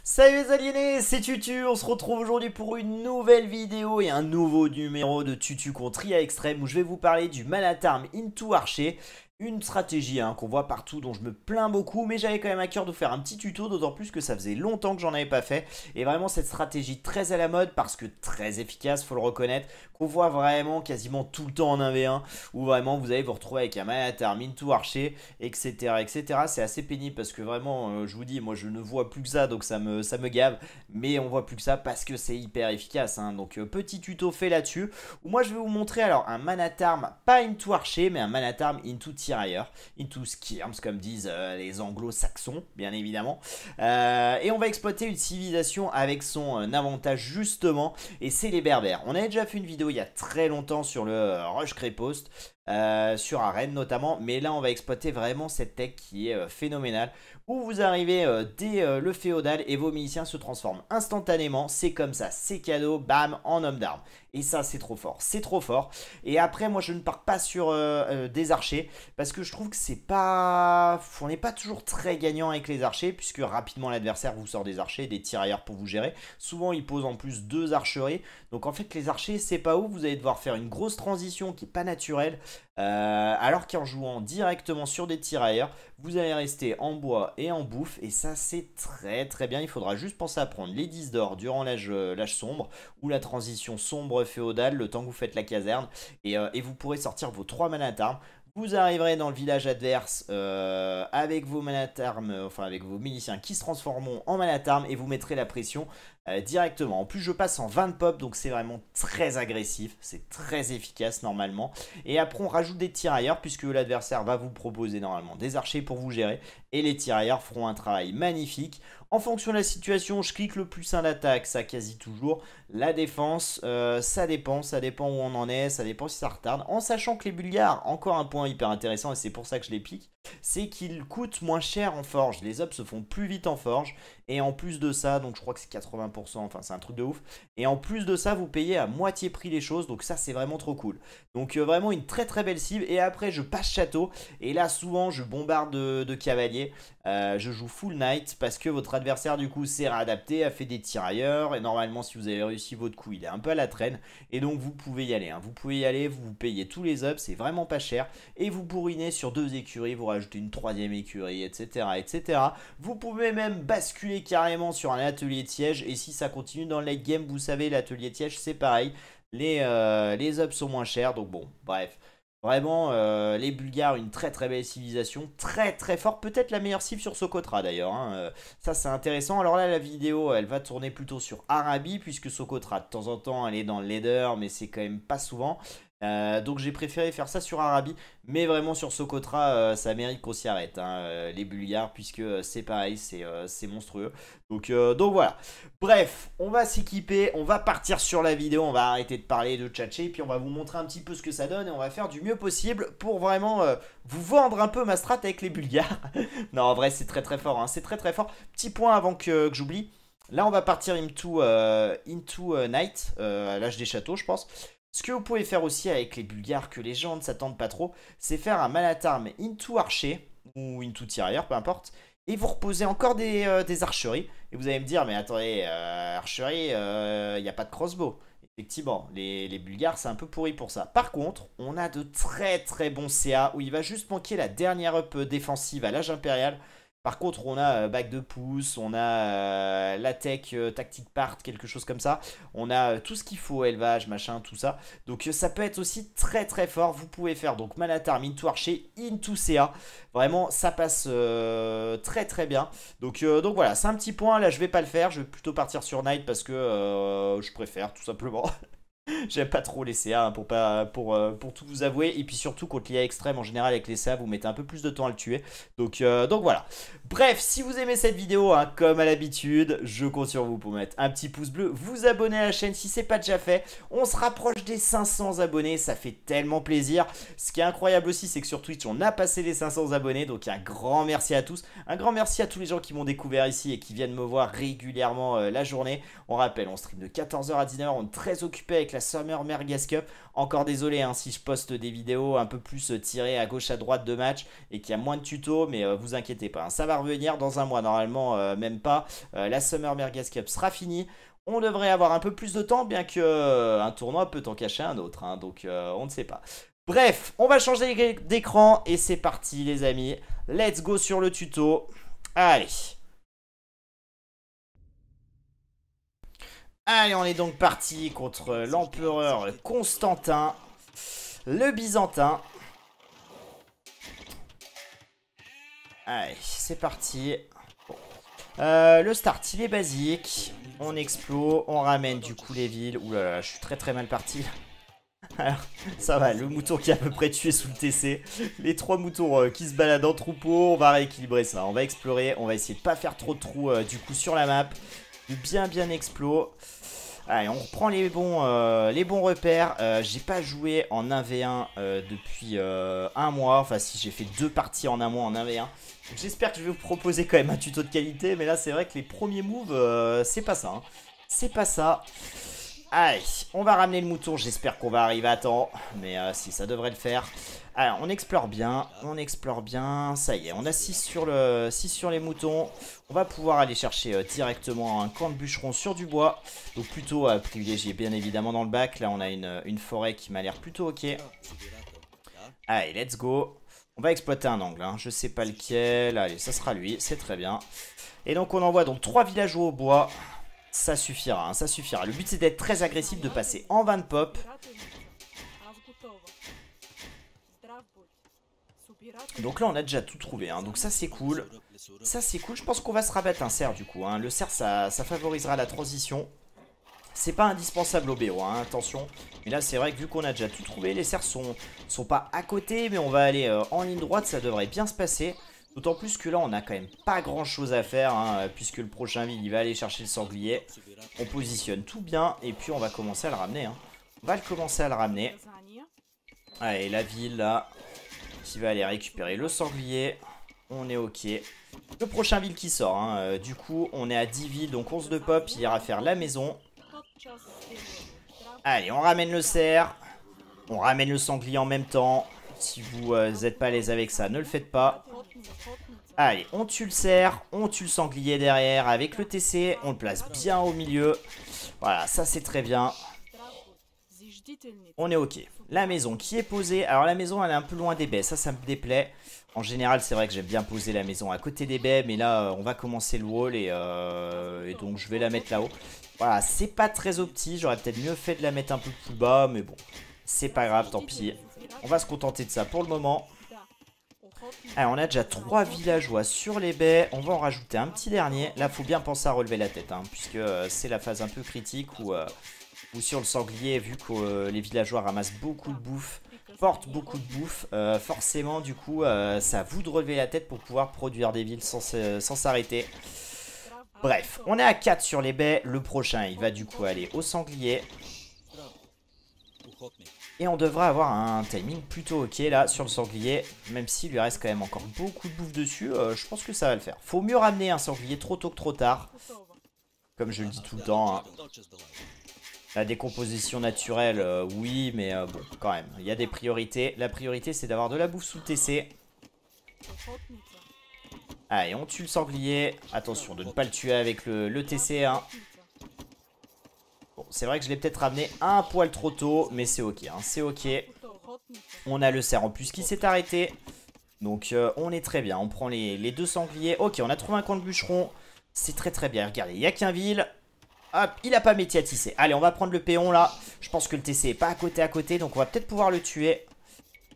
Salut les aliénés, c'est Tutu, on se retrouve aujourd'hui pour une nouvelle vidéo et un nouveau numéro de Tutu contre IA Extrême où je vais vous parler du Manatarm Into Archer. Une stratégie qu'on voit partout, dont je me plains beaucoup, mais j'avais quand même à cœur de faire un petit tuto, d'autant plus que ça faisait longtemps que j'en avais pas fait. Et vraiment cette stratégie très à la mode, parce que très efficace, faut le reconnaître, qu'on voit vraiment quasiment tout le temps en 1v1, où vraiment vous allez vous retrouver avec un Manatarm Into Archer, etc. etc. C'est assez pénible, parce que vraiment, je vous dis, moi je ne vois plus que ça, donc ça me gave, mais on voit plus que ça parce que c'est hyper efficace. Donc petit tuto fait là-dessus, où moi je vais vous montrer alors un Manatarm, pas Into Archer, mais un Manatarm Into Tirailleur, Into Skirms comme disent les anglo-saxons bien évidemment, et on va exploiter une civilisation avec son avantage justement, et c'est les berbères. On avait déjà fait une vidéo il y a très longtemps sur le Rush Crépost, sur Arène notamment, mais là on va exploiter vraiment cette tech qui est phénoménale, où vous arrivez dès le féodal et vos miliciens se transforment instantanément, c'est comme ça, c'est cadeau, bam, en homme d'armes. Et ça c'est trop fort, c'est trop fort. Et après moi je ne pars pas sur des archers, parce que je trouve que c'est pas... on n'est pas toujours très gagnant avec les archers, puisque rapidement l'adversaire vous sort des archers, des tirailleurs pour vous gérer. Souvent il pose en plus deux archeries, donc en fait les archers c'est pas ouf, vous allez devoir faire une grosse transition qui est pas naturelle. Alors qu'en jouant directement sur des tirailleurs, vous allez rester en bois et en bouffe, et ça c'est très très bien. Il faudra juste penser à prendre les 10 d'or durant l'âge sombre, ou la transition sombre féodale, le temps que vous faites la caserne, et vous pourrez sortir vos 3 manatarmes. Vous arriverez dans le village adverse avec vos manatarmes, enfin avec vos miliciens qui se transformeront en manatarmes, et vous mettrez la pression directement. En plus je passe en 20 pop, donc c'est vraiment très agressif, c'est très efficace normalement. Et après on rajoute des tirailleurs, puisque l'adversaire va vous proposer normalement des archers pour vous gérer, et les tirailleurs feront un travail magnifique. En fonction de la situation, je clique le plus 1 d'attaque, ça quasi toujours. La défense, ça dépend où on en est, ça dépend si ça retarde. En sachant que les Bulgares, encore un point hyper intéressant, et c'est pour ça que je les pique, c'est qu'ils coûtent moins cher en forge. Les ops se font plus vite en forge, et en plus de ça, donc je crois que c'est 80%, enfin c'est un truc de ouf. Et en plus de ça, vous payez à moitié prix les choses, donc ça c'est vraiment trop cool. Donc vraiment une très très belle cible. Et après je passe château, et là souvent je bombarde de cavaliers. Je joue full knight, parce que votre adversaire du coup s'est réadapté, a fait des tirailleurs, et normalement si vous avez réussi votre coup il est un peu à la traîne, et donc vous pouvez y aller, vous pouvez y aller, vous payez tous les ups, c'est vraiment pas cher, et vous bourrinez sur 2 écuries, vous rajoutez une 3e écurie, etc. etc. Vous pouvez même basculer carrément sur un atelier de siège, et si ça continue dans le late game, vous savez l'atelier de siège c'est pareil, les ups sont moins chers, donc bon, bref. Vraiment, les Bulgares, une très très belle civilisation, très très fort, peut-être la meilleure cible sur Socotra d'ailleurs, ça c'est intéressant. Alors là la vidéo elle va tourner plutôt sur Arabie, puisque Socotra de temps en temps elle est dans le leader, mais c'est quand même pas souvent. Donc j'ai préféré faire ça sur Arabie, mais vraiment sur Socotra ça mérite qu'on s'y arrête, les Bulgares, puisque c'est pareil, c'est monstrueux. Donc voilà, bref, on va s'équiper, on va partir sur la vidéo, on va arrêter de parler de tchatcher, et puis on va vous montrer un petit peu ce que ça donne, et on va faire du mieux possible pour vraiment vous vendre un peu ma strat avec les Bulgares. Non, en vrai c'est très très fort, c'est très très fort. Petit point avant que j'oublie, là on va partir into Night, à l'âge des châteaux je pense. Ce que vous pouvez faire aussi avec les Bulgares, que les gens ne s'attendent pas trop, c'est faire un Manatarm Into Archer, ou Into Tirailleur, peu importe, et vous reposez encore des archeries. Et vous allez me dire, mais attendez, archerie, il n'y a pas de crossbow. Effectivement, les Bulgares, c'est un peu pourri pour ça. Par contre, on a de très très bons CA, où il va juste manquer la dernière up défensive à l'âge impérial. Par contre, on a bac de pouce, on a la tech, tactique part, quelque chose comme ça. On a tout ce qu'il faut, élevage, machin, tout ça. Donc ça peut être aussi très très fort. Vous pouvez faire donc Manatarm Into Archer, Into CA. Vraiment, ça passe très très bien. Donc voilà, c'est un petit point. Là, je vais pas le faire. Je vais plutôt partir sur Night, parce que je préfère, tout simplement. J'aime pas trop les CA, pour tout vous avouer. Et puis surtout contre l'IA extrême en général avec les CA, vous mettez un peu plus de temps à le tuer. Donc voilà. Bref, si vous aimez cette vidéo, comme à l'habitude, je compte sur vous pour mettre un petit pouce bleu, vous abonner à la chaîne si c'est pas déjà fait. On se rapproche des 500 abonnés, ça fait tellement plaisir. Ce qui est incroyable aussi, c'est que sur Twitch, on a passé les 500 abonnés. Donc un grand merci à tous. Un grand merci à tous les gens qui m'ont découvert ici et qui viennent me voir régulièrement la journée. On rappelle, on stream de 14h à 19h, on est très occupé avec la Summer Merguez Cup. Encore désolé hein, si je poste des vidéos un peu plus tirées à gauche à droite de match et qu'il y a moins de tutos, mais vous inquiétez pas, hein, ça va revenir dans un mois normalement, même pas. La Summer Merguez Cup sera finie. On devrait avoir un peu plus de temps, bien que un tournoi peut en cacher un autre, hein, donc on ne sait pas. Bref, on va changer d'écran et c'est parti les amis. Let's go sur le tuto. Allez. Allez, on est donc parti contre l'empereur Constantin, le Byzantin. Allez, c'est parti. Bon. Le start, il est basique. On explose, on ramène du coup les villes. Ouh là là, je suis très mal parti. Alors, ça va, le mouton qui est à peu près tué sous le TC. Les 3 moutons qui se baladent en troupeau. On va rééquilibrer ça. On va explorer. On va essayer de pas faire trop de trous du coup sur la map. De bien explo. Allez, on reprend les bons repères. J'ai pas joué en 1v1 depuis un mois. Enfin, si j'ai fait 2 parties en un mois en 1v1. J'espère que je vais vous proposer quand même un tuto de qualité. Mais là, c'est vrai que les premiers moves, c'est pas ça. Hein. C'est pas ça. Allez, on va ramener le mouton. J'espère qu'on va arriver à temps. Mais si, ça devrait le faire. Alors, on explore bien. Ça y est, on a 6 sur les moutons. On va pouvoir aller chercher directement un camp de bûcheron sur du bois. Donc plutôt privilégié bien évidemment dans le bac. Là, on a une forêt qui m'a l'air plutôt ok. Allez, let's go. On va exploiter un angle. Hein. Je sais pas lequel. Allez, ça sera lui. C'est très bien. Et donc, on envoie donc 3 villageois au bois. Ça suffira, hein, ça suffira. Le but, c'est d'être très agressif, de passer en 20 pop. Donc là, on a déjà tout trouvé. Hein. Donc ça, c'est cool. Ça, c'est cool. Je pense qu'on va se rabattre un cerf, du coup. Hein. Le cerf, ça favorisera la transition. C'est pas indispensable au BO, hein, attention. Mais là, c'est vrai que vu qu'on a déjà tout trouvé, les cerfs sont pas à côté, mais on va aller en ligne droite. Ça devrait bien se passer. D'autant plus que là, on a quand même pas grand chose à faire, hein, puisque le prochain ville, il va aller chercher le sanglier. On positionne tout bien, et puis on va commencer à le ramener. Hein. On va commencer à le ramener. Allez, la ville, là, qui va aller récupérer le sanglier. On est ok. Le prochain ville qui sort, hein, du coup, on est à 10 villes, donc 11 de pop, il ira faire la maison. Allez, on ramène le cerf. On ramène le sanglier en même temps. Si vous n'êtes pas à l'aise avec ça, ne le faites pas. Allez, on tue le cerf, on tue le sanglier derrière avec le TC, on le place bien au milieu. Voilà, ça c'est très bien. On est ok. La maison qui est posée. Alors la maison elle est un peu loin des baies, ça me déplaît. En général c'est vrai que j'aime bien poser la maison à côté des baies, mais là on va commencer le wall et donc je vais la mettre là-haut. Voilà, c'est pas très opti, j'aurais peut-être mieux fait de la mettre un peu plus bas, mais bon, c'est pas grave, tant pis. On va se contenter de ça pour le moment. Alors, on a déjà 3 villageois sur les baies. On va en rajouter un petit dernier. Là, faut bien penser à relever la tête, hein, puisque c'est la phase un peu critique où sur le sanglier, vu que les villageois ramassent beaucoup de bouffe, portent beaucoup de bouffe, forcément, du coup, c'est à vous de relever la tête pour pouvoir produire des villes sans s'arrêter. Bref, on est à 4 sur les baies. Le prochain, il va du coup aller au sanglier. Et on devrait avoir un timing plutôt ok là sur le sanglier. Même s'il lui reste quand même encore beaucoup de bouffe dessus, je pense que ça va le faire. Faut mieux ramener un sanglier trop tôt que trop tard. Comme je le dis tout le temps. Hein. La décomposition naturelle, oui, mais bon, quand même. Il y a des priorités. La priorité, c'est d'avoir de la bouffe sous le TC. Allez, on tue le sanglier. Attention de ne pas le tuer avec le TC. Hein. Bon, c'est vrai que je l'ai peut-être ramené un poil trop tôt, mais c'est ok, hein, c'est ok. On a le cerf en plus qui s'est arrêté. Donc on est très bien, on prend les 2 sangliers. Ok, on a trouvé un camp de bûcheron. C'est très bien, regardez, il n'y a qu'un ville. Hop, il n'a pas métier à tisser. Allez, on va prendre le péon là. Je pense que le TC n'est pas à côté, donc on va peut-être pouvoir le tuer.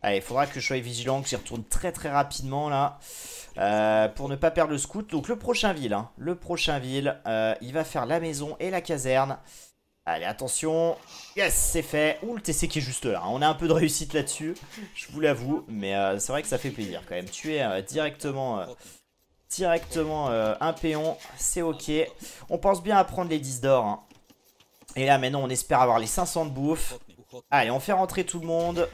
Allez, il faudra que je sois vigilant, que j'y retourne très rapidement là. Pour ne pas perdre le scout. Donc le prochain ville, hein, il va faire la maison et la caserne. Allez, attention. Yes, c'est fait. Ouh, le TC qui est juste là. On a un peu de réussite là-dessus, je vous l'avoue. Mais c'est vrai que ça fait plaisir quand même. Tuer directement un péon, c'est ok. On pense bien à prendre les 10 d'or. Hein. Et là, maintenant, on espère avoir les 500 de bouffe. Allez, on fait rentrer tout le monde.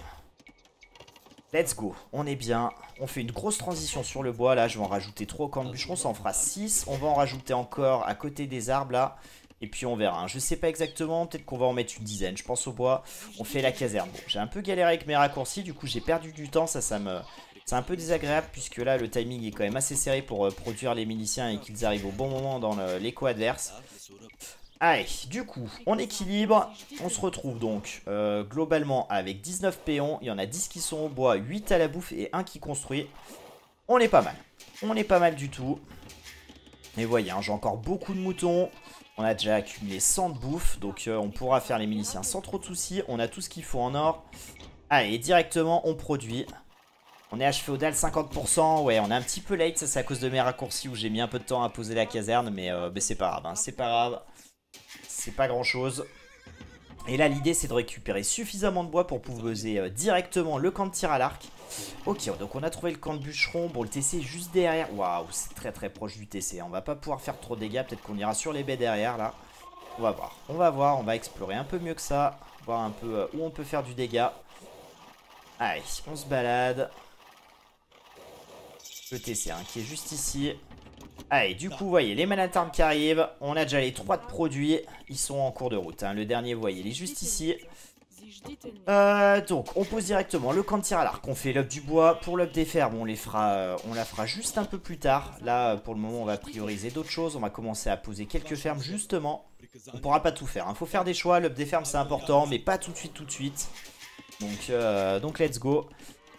Let's go, on est bien. On fait une grosse transition sur le bois. Là, je vais en rajouter 3 au camp de bûcheron. Ça en fera 6. On va en rajouter encore à côté des arbres là. Et puis on verra, hein. Je sais pas exactement, peut-être qu'on va en mettre une dizaine. Je pense au bois, on fait la caserne. Bon, j'ai un peu galéré avec mes raccourcis, du coup j'ai perdu du temps, c'est un peu désagréable puisque là le timing est quand même assez serré pour produire les miliciens et qu'ils arrivent au bon moment dans l'écho adverse. Allez, du coup, on équilibre, on se retrouve donc globalement avec 19 péons, il y en a 10 qui sont au bois, 8 à la bouffe et 1 qui construit. On est pas mal, on est pas mal du tout. Et voyez, hein, j'ai encore beaucoup de moutons, on a déjà accumulé 100 de bouffe, donc on pourra faire les miliciens sans trop de soucis, on a tout ce qu'il faut en or. Allez, directement on produit. On est H féodal 50%, ouais on est un petit peu late, ça c'est à cause de mes raccourcis où j'ai mis un peu de temps à poser la caserne, mais c'est pas grave, hein, c'est pas grave. C'est pas grand chose. Et là l'idée c'est de récupérer suffisamment de bois pour poser directement le camp de tir à l'arc. Ok, donc on a trouvé le camp de bûcheron. Bon, le TC est juste derrière. Waouh, c'est très très proche du TC. On va pas pouvoir faire trop de dégâts. Peut-être qu'on ira sur les baies derrière là. On va voir, on va voir. On va explorer un peu mieux que ça. Voir un peu où on peut faire du dégât. Allez, on se balade. Le TC hein, qui est juste ici. Allez, du coup, vous voyez, les manatarmes qui arrivent. On a déjà les 3 de produits. Ils sont en cours de route. Hein. Le dernier, vous voyez, il est juste ici. Donc, on pose directement le camp de tir à l'arc. On fait l'up du bois. Pour l'up des fermes, on la fera juste un peu plus tard. Là, pour le moment, on va prioriser d'autres choses. On va commencer à poser quelques fermes, justement. On pourra pas tout faire. Il faut faire des choix. L'up des fermes, c'est important, mais pas tout de suite, tout de suite. Donc let's go.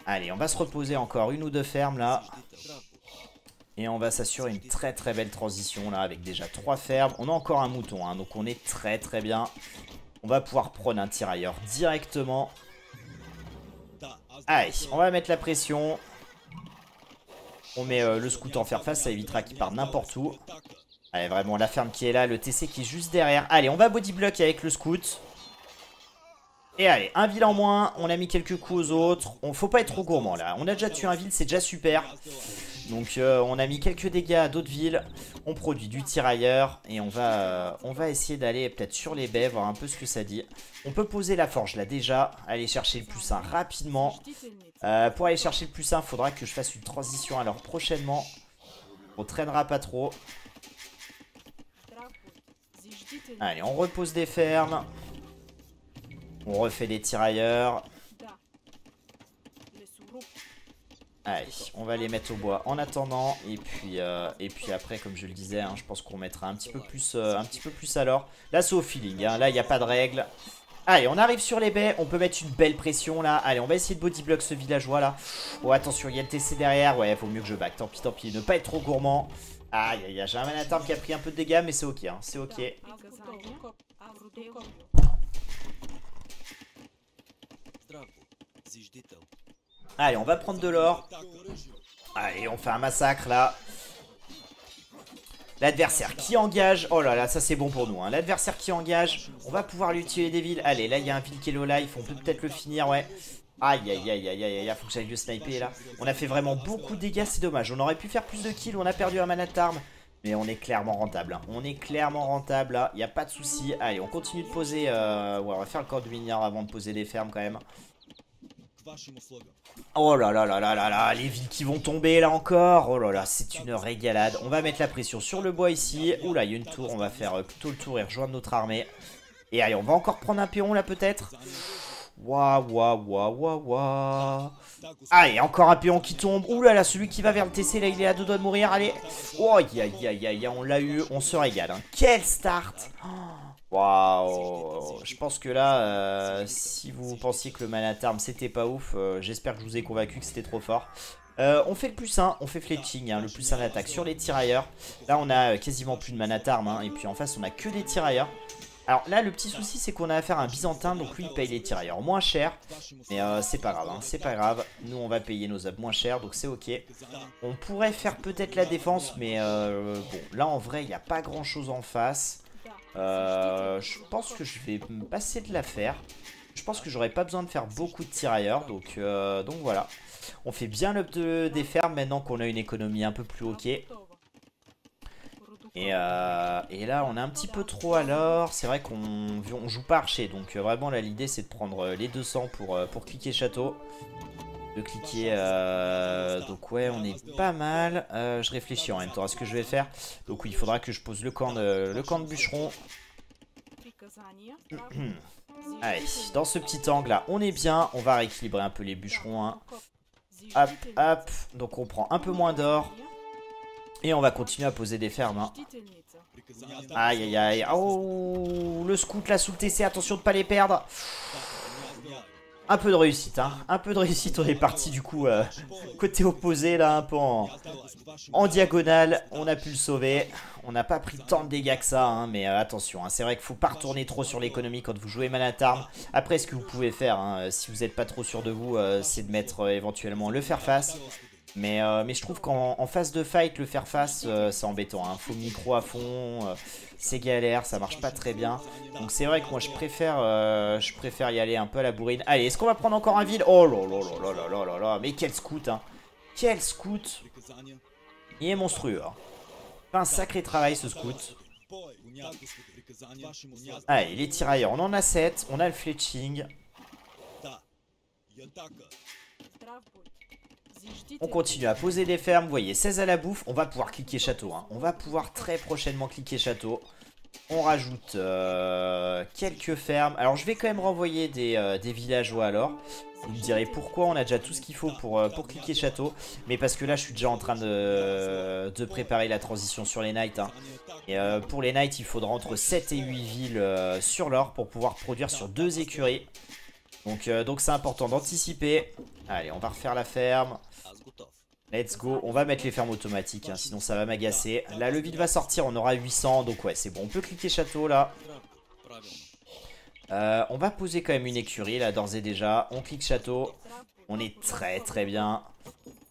Allez, on va se reposer encore une ou deux fermes, là. Et on va s'assurer une très très belle transition là avec déjà 3 fermes. On a encore un mouton hein, donc on est très très bien. On va pouvoir prendre un tirailleur directement. Allez, on va mettre la pression. On met le scout en faire face, ça évitera qu'il parte n'importe où. Allez, vraiment la ferme qui est là, le TC qui est juste derrière. Allez, on va body block avec le scout. Et allez, un ville en moins, on a mis quelques coups aux autres. Faut pas être trop gourmand là. On a déjà tué un ville, c'est déjà super. Donc on a mis quelques dégâts à d'autres villes. On produit du tirailleur. Et on va essayer d'aller peut-être sur les baies, voir un peu ce que ça dit. On peut poser la forge là déjà. Aller chercher le plus 1 rapidement. Pour aller chercher le plus 1, il faudra que je fasse une transition alors prochainement. On traînera pas trop. Allez, on repose des fermes. On refait des tirailleurs. Allez, on va les mettre au bois en attendant. Et puis après, comme je le disais, hein, je pense qu'on mettra un petit peu plus alors. Là, c'est au feeling. Hein. Là, il n'y a pas de règle. Allez, on arrive sur les baies. On peut mettre une belle pression là. Allez, on va essayer de bodyblock ce villageois là. Oh, attention, il y a le TC derrière. Ouais, faut mieux que je back. Tant pis, tant pis. Ne pas être trop gourmand. Aïe, aïe, aïe. J'ai un manatarm qui a pris un peu de dégâts, mais c'est ok. Hein. C'est ok. Allez, on va prendre de l'or. Allez, on fait un massacre là. L'adversaire qui engage. Oh là là, ça c'est bon pour nous. Hein. L'adversaire qui engage. On va pouvoir lui tuer des villes. Allez, là il y a un ville qui est low life. On peut peut-être le finir, ouais. Aïe, aïe, aïe, aïe, aïe, aïe. Faut que j'aille le sniper là. On a fait vraiment beaucoup de dégâts, c'est dommage. On aurait pu faire plus de kills. On a perdu un manatarm. Mais on est clairement rentable. Hein. On est clairement rentable là. Il n'y a pas de souci. Allez, on continue de poser. Ouais, on va faire le corps de mineur avant de poser des fermes quand même. Oh là là là là là là, les villes qui vont tomber là encore. Oh là là, c'est une régalade. On va mettre la pression sur le bois ici. Oula, il y a une tour, on va faire plutôt le tour et rejoindre notre armée. Et allez, on va encore prendre un péon là peut-être. Waouh, waouh, waouh, waouh, waouh. Allez, encore un péon qui tombe. Ouh là là, celui qui va vers le TC là, il est à 2 doigts de mourir, allez. Oh, aïe, aïe, aïe, aïe, on l'a eu, on se régale. Hein. Quel start. Waouh. Je pense que là, si vous pensiez que le manatarm c'était pas ouf, j'espère que je vous ai convaincu que c'était trop fort. On fait le plus 1, on fait fletching, hein, le plus 1 d'attaque sur les tirailleurs. Là on a quasiment plus de manatarm, hein, et puis en face on a que des tirailleurs. Alors là le petit souci c'est qu'on a affaire à un byzantin, donc lui il paye les tirailleurs moins cher. Mais c'est pas grave, hein, c'est pas grave. Nous on va payer nos abs moins cher, donc c'est ok. On pourrait faire peut-être la défense, mais bon là en vrai il n'y a pas grand chose en face. Je pense que je vais me passer de l'affaire. Je pense que j'aurais pas besoin de faire beaucoup de tirailleurs. Donc voilà. On fait bien l'up des fermes maintenant qu'on a une économie un peu plus ok. Et là on a un petit peu trop alors. C'est vrai qu'on joue pas archer. Donc vraiment là l'idée c'est de prendre les 200 pour cliquer château. de cliquer. Donc ouais, on est pas mal. Je réfléchis en même temps à ce que je vais faire. Donc oui, il faudra que je pose le camp de bûcheron. Allez, dans ce petit angle là, on est bien. On va rééquilibrer un peu les bûcherons. Hein. Hop, hop. Donc on prend un peu moins d'or. Et on va continuer à poser des fermes. Hein. Aïe, aïe, aïe. Oh, le scout là sous le TC. Attention de ne pas les perdre. Un peu de réussite, hein. Un peu de réussite. On est parti du coup côté opposé là, un peu en diagonale. On a pu le sauver. On n'a pas pris tant de dégâts que ça, hein, mais attention. Hein, c'est vrai qu'il ne faut pas retourner trop sur l'économie quand vous jouez Manatarm. Après, ce que vous pouvez faire, hein, si vous n'êtes pas trop sûr de vous, c'est de mettre éventuellement le faire face. Mais je trouve qu'en phase de fight, le faire face, c'est embêtant. Hein. Faut micro à fond, c'est galère, ça marche pas très bien. Donc c'est vrai que moi je préfère y aller un peu à la bourrine. Allez, est-ce qu'on va prendre encore un vide? Oh là là là là là là là, mais quel scout, hein. Quel scout. Il est monstrueux. Hein. Fait un sacré travail ce scout. Allez, les tirailleurs, on en a 7, on a le fletching. On continue à poser des fermes, vous voyez 16 à la bouffe, on va pouvoir cliquer château, hein. On va pouvoir très prochainement cliquer château. On rajoute quelques fermes, alors je vais quand même renvoyer des villageois alors. Vous me direz pourquoi, on a déjà tout ce qu'il faut pour cliquer château. Mais parce que là je suis déjà en train de préparer la transition sur les Knights, hein. Et pour les Knights il faudra entre 7 et 8 villes sur l'or pour pouvoir produire sur 2 écuries. Donc c'est important d'anticiper. Allez, on va refaire la ferme. Let's go. On va mettre les fermes automatiques, hein, sinon ça va m'agacer. Là, le vide va sortir, on aura 800. Donc ouais, c'est bon. On peut cliquer château, là. On va poser quand même une écurie, là, d'ores et déjà. On clique château. On est très très bien.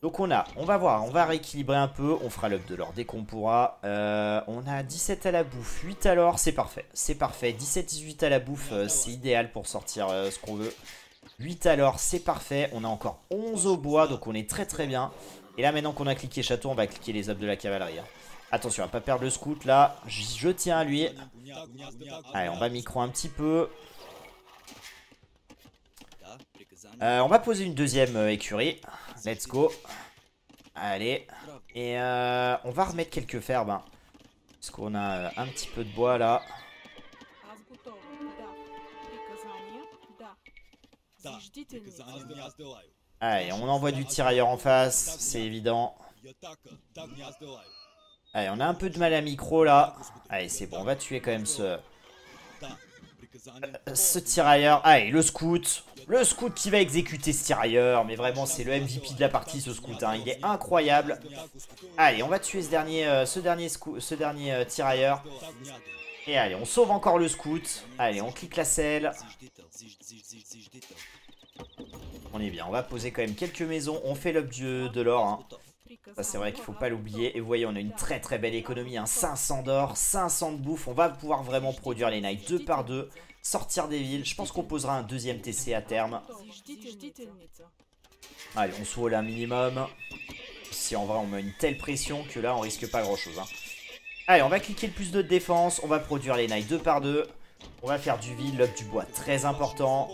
Donc on va voir, on va rééquilibrer un peu. On fera l'up de l'or dès qu'on pourra. On a 17 à la bouffe, 8 à l'or, c'est parfait. C'est parfait. 17-18 à la bouffe, c'est idéal pour sortir ce qu'on veut. 8 à l'or, c'est parfait. On a encore 11 au bois, donc on est très très bien. Et là, maintenant qu'on a cliqué château, on va cliquer les ups de la cavalerie. Hein. Attention, on va pas perdre le scout là. Je tiens à lui. Allez, on va micro un petit peu. On va poser une deuxième écurie. Let's go. Allez. Et on va remettre quelques fermes. Hein, parce qu'on a un petit peu de bois là. Allez, on envoie du tirailleur en face, c'est évident. Allez, on a un peu de mal à micro là. Allez, c'est bon, on va tuer quand même ce tirailleur. Allez, le scout. Le scout qui va exécuter ce tirailleur. Mais vraiment, c'est le MVP de la partie, ce scout. Hein. Il est incroyable. Allez, on va tuer ce dernier tirailleur. Et allez, on sauve encore le scout. Allez, on clique la selle. On est bien, on va poser quand même quelques maisons. On fait l'up de l'or. Hein. Ça, c'est vrai qu'il ne faut pas l'oublier. Et vous voyez, on a une très très belle économie. Hein. 500 d'or, 500 de bouffe. On va pouvoir vraiment produire les Knights 2 par 2. Sortir des villes. Je pense qu'on posera un deuxième TC à terme. Allez, on swall un minimum. Si en vrai, on met une telle pression que là, on risque pas grand chose. Hein. Allez, on va cliquer le plus de défense. On va produire les Knights 2 par 2. On va faire du vide, l'up du bois, très important.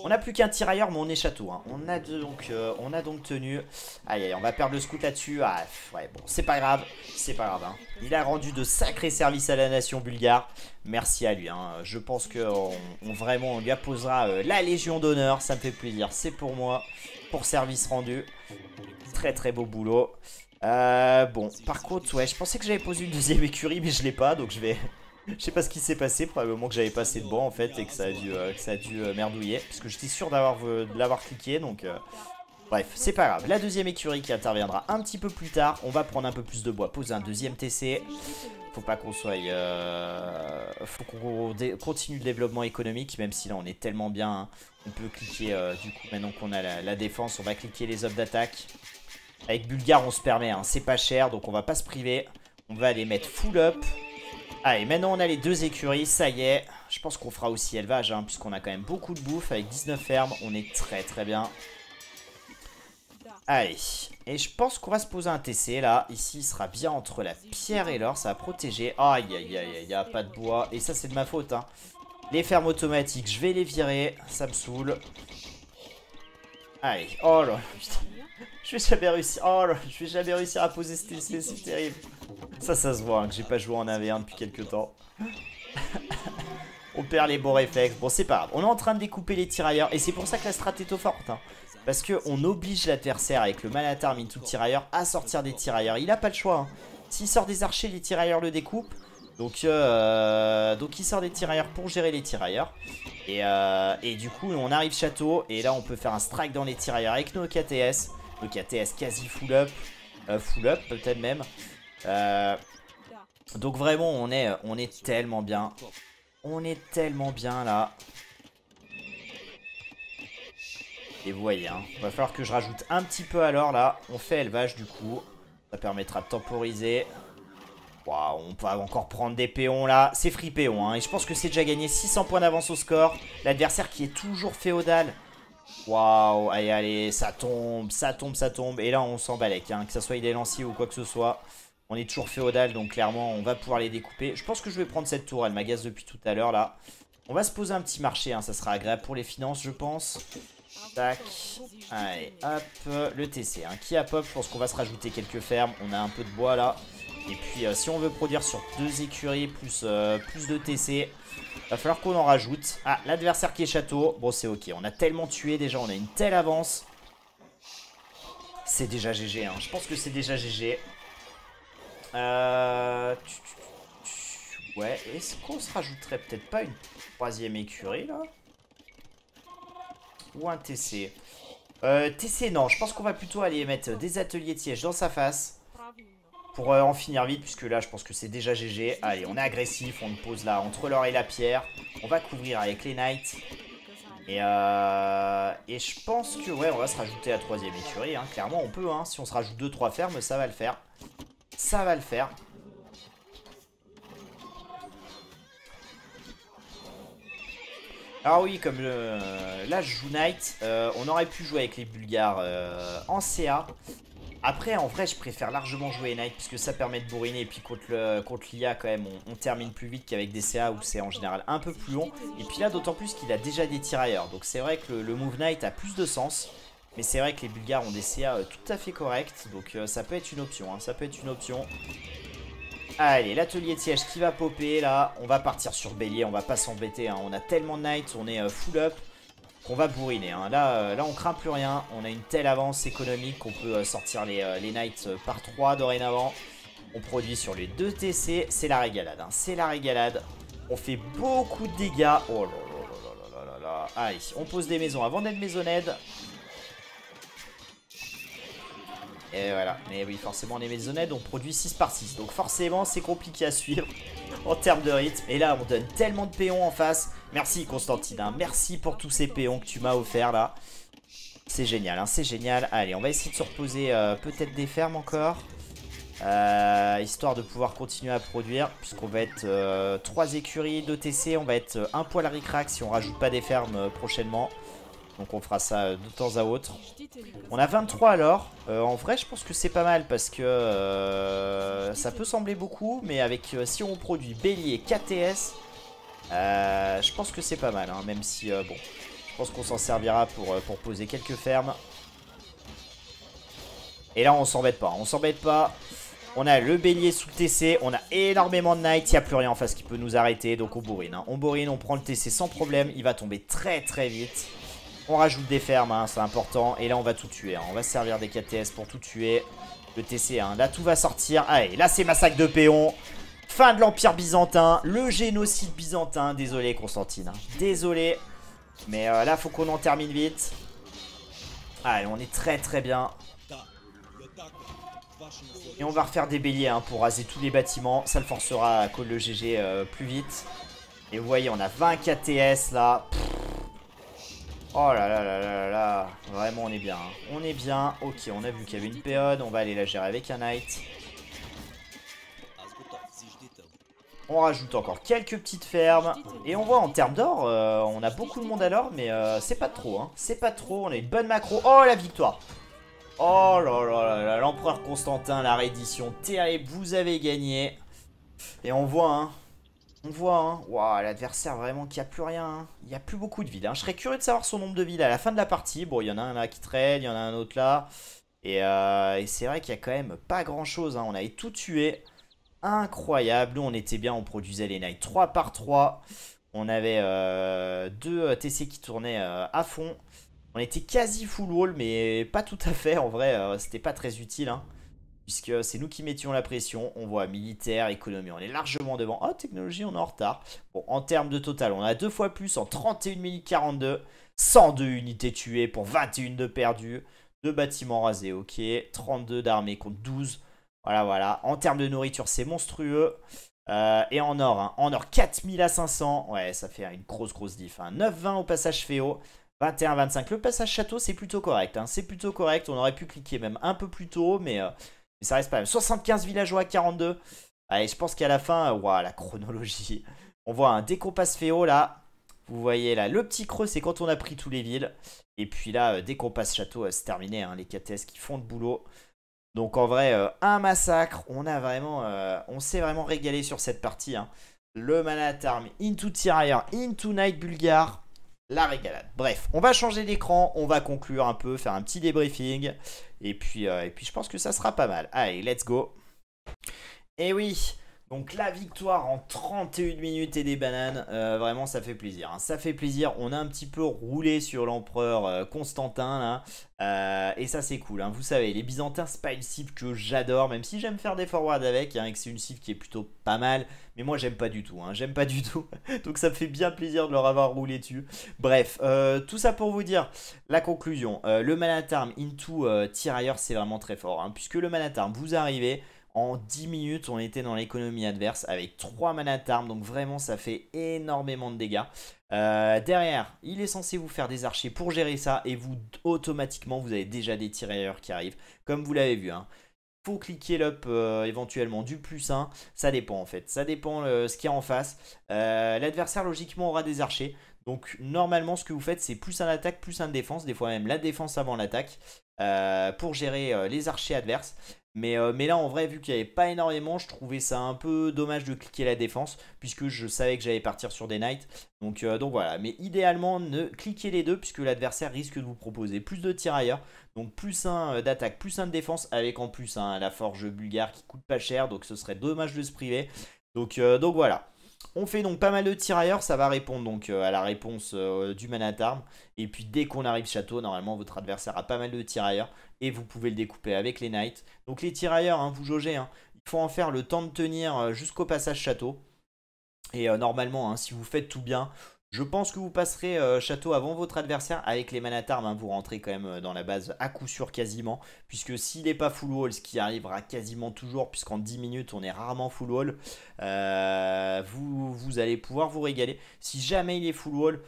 On n'a plus qu'un tirailleur, mais on est château. Hein. On a donc tenu. Aïe, aïe, on va perdre le scout là-dessus. Ah, ouais, bon, c'est pas grave. C'est pas grave. Hein. Il a rendu de sacrés services à la nation bulgare. Merci à lui. Hein. Je pense qu'on on lui apposera la Légion d'honneur. Ça me fait plaisir. C'est pour moi. Pour service rendu. Très, très beau boulot. Bon, par contre, ouais, je pensais que j'avais posé une deuxième écurie, mais je l'ai pas. Donc je vais... Je sais pas ce qui s'est passé, probablement que j'avais pas assez de bois en fait et que ça a dû merdouiller. Parce que j'étais sûr de l'avoir cliqué, donc bref, c'est pas grave. La deuxième écurie qui interviendra un petit peu plus tard. On va prendre un peu plus de bois, poser un deuxième TC. Faut pas qu'on soit... faut qu'on continue le développement économique, même si là on est tellement bien. Hein. On peut cliquer, du coup, maintenant qu'on a la défense, on va cliquer les ups d'attaque. Avec Bulgare, on se permet, hein. C'est pas cher, donc on va pas se priver. On va les mettre full up. Allez, maintenant on a les deux écuries, ça y est. Je pense qu'on fera aussi élevage, hein, puisqu'on a quand même beaucoup de bouffe. Avec 19 fermes, on est très très bien. Allez, et je pense qu'on va se poser un TC là. Ici, il sera bien entre la pierre et l'or, ça va protéger. Aïe, aïe, aïe, il n'y a pas de bois. Et ça, c'est de ma faute. Hein. Les fermes automatiques, je vais les virer, ça me saoule. Allez, oh là, putain. Je vais jamais réussir. Oh là, je vais jamais réussir à poser ce TC, c'est terrible. Ça se voit hein, que j'ai pas joué en 1v1 depuis quelques temps. On perd les bons réflexes. Bon, c'est pas grave. On est en train de découper les tirailleurs. Et c'est pour ça que la strat est au forte. Hein. Parce qu'on oblige l'adversaire avec le Malatarm into tirailleur à sortir des tirailleurs. Il a pas le choix. Hein. S'il sort des archers, les tirailleurs le découpent. Donc il sort des tirailleurs pour gérer les tirailleurs. Et du coup, on arrive château. Et là, on peut faire un strike dans les tirailleurs avec nos KTS. Nos KTS quasi full up. Full up, peut-être même. Donc vraiment, on est tellement bien. On est tellement bien là. Et vous voyez, hein, va falloir que je rajoute un petit peu alors là. On fait élevage du coup. Ça permettra de temporiser. Waouh, on peut encore prendre des péons là. C'est free péon, hein. Et je pense que c'est déjà gagné 600 points d'avance au score. L'adversaire qui est toujours féodal. Waouh, allez, allez, ça tombe, ça tombe, ça tombe. Et là, on s'en balèque, hein, que ça soit des lanciers ou quoi que ce soit. On est toujours féodal, donc clairement, on va pouvoir les découper. Je pense que je vais prendre cette tour, elle m'agace depuis tout à l'heure là. On va se poser un petit marché, hein, ça sera agréable pour les finances, je pense. Tac, allez, hop, le TC, hein, qui a pop, je pense qu'on va se rajouter quelques fermes. On a un peu de bois là. Et puis si on veut produire sur 2 écuries plus de TC, va falloir qu'on en rajoute. Ah, l'adversaire qui est château. Bon, c'est ok. On a tellement tué déjà. On a une telle avance. C'est déjà GG. Hein. Je pense que c'est déjà GG. Ouais. Est-ce qu'on se rajouterait peut-être pas une 3e écurie là? Ou un TC? TC, non. Je pense qu'on va plutôt aller mettre des ateliers Tiège dans sa face. Pour en finir vite, puisque là je pense que c'est déjà GG. Allez, on est agressif, on pose là entre l'or et la pierre. On va couvrir avec les knights. Et je pense que ouais, on va se rajouter la 3e écurie, hein. Clairement on peut, hein. Si on se rajoute 2-3 fermes, ça va le faire. Ça va le faire. Alors oui, comme là je joue Knight, on aurait pu jouer avec les Bulgares en CA. Après, en vrai, je préfère largement jouer Knight puisque ça permet de bourriner. Et puis contre l'IA, quand même, on termine plus vite qu'avec des CA où c'est en général un peu plus long. Et puis là, d'autant plus qu'il a déjà des tirailleurs. Donc c'est vrai que le move Knight a plus de sens. Mais c'est vrai que les Bulgares ont des CA tout à fait corrects. Donc ça peut être une option, hein, ça peut être une option. Allez, l'atelier Tiège qui va popper là. On va partir sur bélier, on va pas s'embêter, hein. On a tellement de Knights, on est full up. Qu'on va bourriner, hein. Là on craint plus rien. On a une telle avance économique qu'on peut sortir les Knights par 3 dorénavant. On produit sur les 2 TC. C'est la régalade, hein. C'est la régalade. On fait beaucoup de dégâts. Oh là là là là là là. Allez, on pose des maisons avant d'être maisonnette. Et voilà, mais oui, forcément, on est maisonnette, on produit 6 par 6. Donc forcément, c'est compliqué à suivre en termes de rythme. Et là, on donne tellement de péons en face. Merci, Constantine, hein. Merci pour tous ces péons que tu m'as offert là. C'est génial, hein, c'est génial. Allez, on va essayer de se reposer peut-être des fermes encore. Histoire de pouvoir continuer à produire. Puisqu'on va être 3 écuries, 2 TC. On va être un poil ric-rac si on rajoute pas des fermes prochainement. Donc on fera ça de temps à autre. On a 23 alors. En vrai je pense que c'est pas mal parce que ça peut sembler beaucoup. Mais avec si on produit bélier, KTS, je pense que c'est pas mal, hein. Même si bon, je pense qu'on s'en servira pour poser quelques fermes. Et là on s'embête pas, on s'embête pas. On a le bélier sous le TC, on a énormément de knights, il n'y a plus rien en face qui peut nous arrêter. Donc on bourrine, hein. On bourrine, on prend le TC sans problème. Il va tomber très très vite. On rajoute des fermes, hein, c'est important. Et là, on va tout tuer, hein. On va se servir des KTS pour tout tuer. Le TC, hein. Là, tout va sortir. Allez, là, c'est massacre de péons. Fin de l'Empire byzantin. Le génocide byzantin. Désolé, Constantine, hein. Désolé. Mais là, faut qu'on en termine vite. Allez, on est très très bien. Et on va refaire des béliers, hein, pour raser tous les bâtiments. Ça le forcera à call le GG plus vite. Et vous voyez, on a 20 KTS là. Pff. Oh là là là là là. Vraiment on est bien, hein. On est bien. Ok, on a vu qu'il y avait une période. On va aller la gérer avec un knight. On rajoute encore quelques petites fermes. Et on voit en termes d'or, on a beaucoup de monde à l'or. Mais c'est pas trop, hein. C'est pas trop, on a une bonne macro. Oh la victoire. Oh là là là là. L'empereur Constantin, la reddition terrible. Vous avez gagné. Et on voit, hein, On voit, hein, waouh, l'adversaire vraiment qui a plus rien, hein. Il n'y a plus beaucoup de villes, hein. Je serais curieux de savoir son nombre de villes à la fin de la partie. Bon, il y en a un là qui traîne, il y en a un autre là. Et c'est vrai qu'il y a quand même pas grand chose, hein. On avait tout tué. Incroyable. Nous, on était bien, on produisait les nights 3 par 3. On avait deux TC qui tournaient à fond. On était quasi full wall, mais pas tout à fait. En vrai, c'était pas très utile, hein, puisque c'est nous qui mettions la pression. On voit militaire, économie, on est largement devant. Oh, technologie, on est en retard. Bon, en termes de total, on a deux fois plus en 31 minutes 42. 102 unités tuées pour 21 de perdues. Deux bâtiments rasés, ok. 32 d'armée contre 12. Voilà, voilà. En termes de nourriture, c'est monstrueux. Et en or, hein. En or, 4000 à 500. Ouais, ça fait une grosse diff, hein. 9-20 au passage Féo. 21-25. Le passage château, c'est plutôt correct, hein. C'est plutôt correct. On aurait pu cliquer même un peu plus tôt, mais ça reste pas même. 75 villageois à 42. Allez, je pense qu'à la fin, waouh, la chronologie. On voit un dès qu'on passe Féo, là. Vous voyez là, le petit creux, c'est quand on a pris tous les villes. Et puis là, dès qu'on passe château, c'est terminé, hein. Les KTS qui font le boulot. Donc en vrai, un massacre. On s'est vraiment régalé sur cette partie, hein. Le Manatarm, Into Tirailleur, Into Night Bulgare. La régalade. Bref, on va changer d'écran, on va conclure un peu, faire un petit débriefing. Et puis je pense que ça sera pas mal. Allez, let's go. Et oui, donc la victoire en 31 minutes et des bananes, vraiment ça fait plaisir, hein. Ça fait plaisir, on a un petit peu roulé sur l'empereur Constantin là. Et ça c'est cool, hein. Vous savez, les Byzantins c'est pas une cible que j'adore, même si j'aime faire des forwards avec, hein, et que c'est une cible qui est plutôt pas mal. Mais moi j'aime pas du tout, hein, j'aime pas du tout. Donc ça me fait bien plaisir de leur avoir roulé dessus. Bref, tout ça pour vous dire la conclusion. Le Manatarm into Tirailleur c'est vraiment très fort, hein, puisque le Manatarm vous arrivez. En 10 minutes, on était dans l'économie adverse avec 3 Manatarm. Donc vraiment, ça fait énormément de dégâts. Derrière, il est censé vous faire des archers pour gérer ça. Et vous, automatiquement, vous avez déjà des tirailleurs qui arrivent. Comme vous l'avez vu, hein. Faut cliquer l'up éventuellement du +1. Ça dépend en fait. Ça dépend ce qu'il y a en face. L'adversaire, logiquement, aura des archers. Donc normalement, ce que vous faites, c'est plus un attaque, plus un défense. Des fois même la défense avant l'attaque. Pour gérer les archers adverses. Mais là en vrai vu qu'il n'y avait pas énormément, je trouvais ça un peu dommage de cliquer la défense, puisque je savais que j'allais partir sur des knights. Donc voilà, mais idéalement ne cliquez les deux, puisque l'adversaire risque de vous proposer plus de tirailleurs. Donc plus un d'attaque, plus un de défense, avec en plus la forge bulgare qui coûte pas cher, donc ce serait dommage de se priver. Donc voilà. On fait donc pas mal de tirailleurs, ça va répondre donc à la réponse du Manatarm. Et puis dès qu'on arrive château, normalement votre adversaire a pas mal de tirailleurs. Et vous pouvez le découper avec les knights. Donc les tirailleurs, hein, vous jaugez, hein, il faut en faire le temps de tenir jusqu'au passage château. Et normalement, hein, si vous faites tout bien, je pense que vous passerez château avant votre adversaire. Avec les Manatarm, hein, vous rentrez quand même dans la base à coup sûr quasiment. Puisque s'il n'est pas full wall, ce qui arrivera quasiment toujours, puisqu'en 10 minutes on est rarement full wall, vous allez pouvoir vous régaler. Si jamais il est full wall,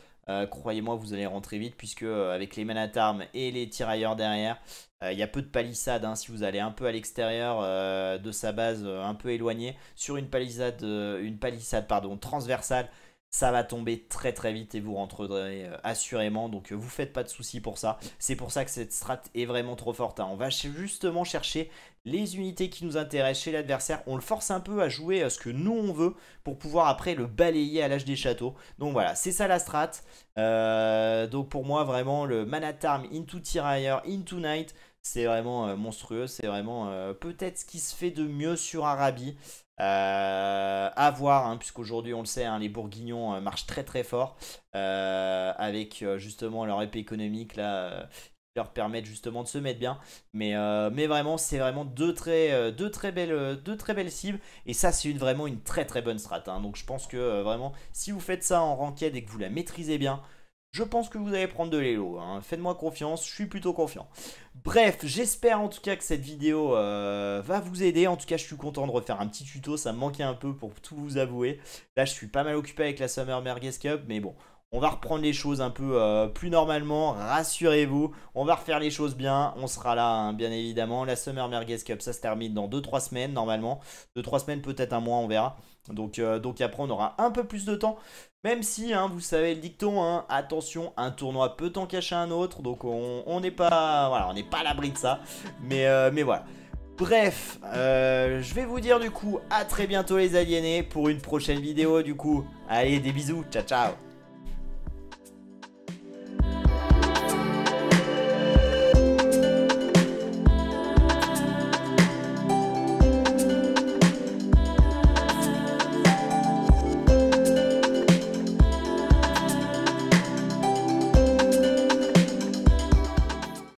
croyez-moi, vous allez rentrer vite, puisque avec les Manatarm et les tirailleurs derrière, il y a peu de palissades, hein. Si vous allez un peu à l'extérieur de sa base, un peu éloigné, sur une palissade pardon, transversale, ça va tomber très vite et vous rentrerez assurément. Donc vous faites pas de soucis pour ça. C'est pour ça que cette strat est vraiment trop forte, hein. On va justement chercher les unités qui nous intéressent chez l'adversaire. On le force un peu à jouer ce que nous on veut pour pouvoir après le balayer à l'âge des châteaux. Donc voilà, c'est ça la strat. Donc pour moi vraiment le Manatarm into Tirailleur, into Knight, c'est vraiment monstrueux. C'est vraiment peut-être ce qui se fait de mieux sur Arabie. À voir, hein, puisqu'aujourd'hui on le sait, hein, les Bourguignons marchent très fort avec justement leur épée économique là, qui leur permettent justement de se mettre bien. Mais vraiment, c'est vraiment deux très belles cibles. Et ça, c'est vraiment une très bonne strat, hein. Donc je pense que vraiment, si vous faites ça en ranked et que vous la maîtrisez bien, je pense que vous allez prendre de l'élo, hein. Faites-moi confiance, je suis plutôt confiant. Bref, j'espère en tout cas que cette vidéo va vous aider. En tout cas, je suis content de refaire un petit tuto, ça me manquait un peu pour tout vous avouer. Là, je suis pas mal occupé avec la Summer Merguez Cup, mais bon, on va reprendre les choses un peu plus normalement, rassurez-vous. On va refaire les choses bien, on sera là, hein, bien évidemment. La Summer Merguez Cup, ça se termine dans 2-3 semaines normalement. 2-3 semaines, peut-être un mois, on verra. Donc après, on aura un peu plus de temps. Même si, hein, vous savez le dicton, hein, attention, un tournoi peut en cacher un autre. Donc on n'est pas, voilà, on n'est pas à l'abri de ça. Mais voilà. Bref, je vais vous dire du coup à très bientôt les aliénés pour une prochaine vidéo du coup. Allez, des bisous, ciao ciao.